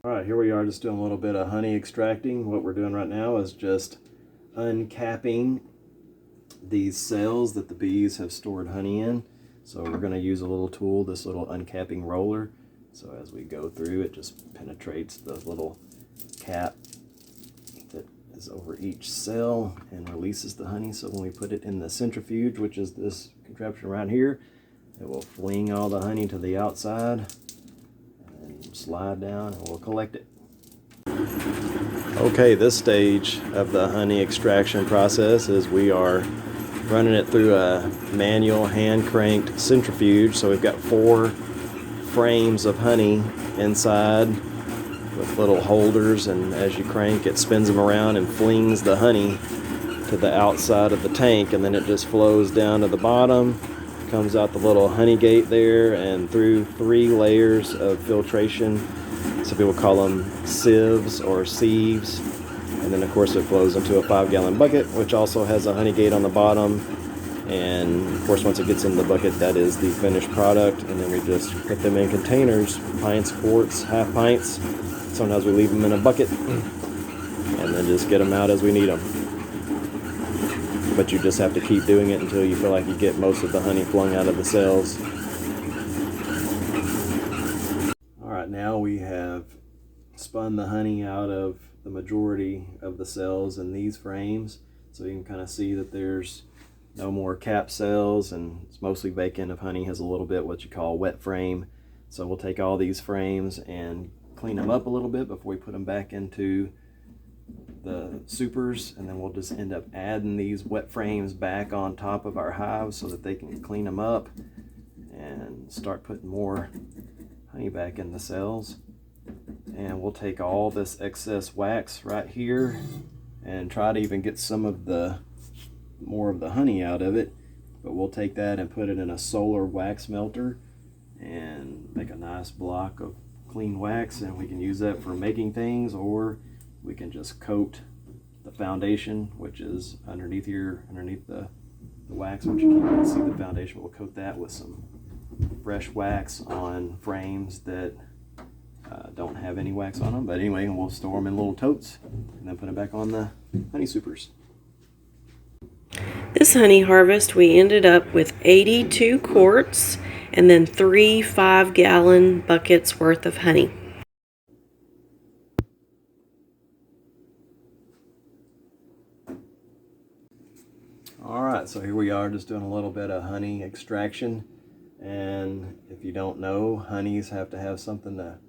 All right, here we are just doing a little bit of honey extracting. What we're doing right now is just uncapping these cells that the bees have stored honey in. So we're going to use a little tool, this little uncapping roller. So as we go through, it just penetrates the little cap that is over each cell and releases the honey. So when we put it in the centrifuge, which is this contraption around here, it will fling all the honey to the outside and slide down and we'll collect it. Okay, this stage of the honey extraction process is we are running it through a manual hand cranked centrifuge. So we've got 4 frames of honey inside with little holders, and as you crank it spins them around and flings the honey to the outside of the tank, and then it just flows down to the bottom, comes out the little honey gate there and through 3 layers of filtration. Some people call them sieves or sieves. And then of course it flows into a 5-gallon bucket, which also has a honey gate on the bottom. And of course once it gets in the bucket, that is the finished product. And then we just put them in containers, pints, quarts, half pints. Sometimes we leave them in a bucket and then just get them out as we need them. But you just have to keep doing it until you feel like you get most of the honey flung out of the cells. All right, now we have spun the honey out of the majority of the cells in these frames. So you can kind of see that there's no more cap cells, and it's mostly vacant of honey, has a little bit what you call wet frame. So we'll take all these frames and clean them up a little bit before we put them back into the supers, and then we'll just end up adding these wet frames back on top of our hives so that they can clean them up and start putting more honey back in the cells. And we'll take all this excess wax right here and try to even get some of the more of the honey out of it, but we'll take that and put it in a solar wax melter and make a nice block of clean wax, and we can use that for making things, or we can just coat the foundation, which is underneath here, underneath the wax, which you can't see the foundation. We'll coat that with some fresh wax on frames that don't have any wax on them. But anyway, we'll store them in little totes and then put them back on the honey supers. This honey harvest, we ended up with 82 quarts and then 3 5-gallon buckets worth of honey. All right, so here we are just doing a little bit of honey extraction. And if you don't know, honeys have to have something to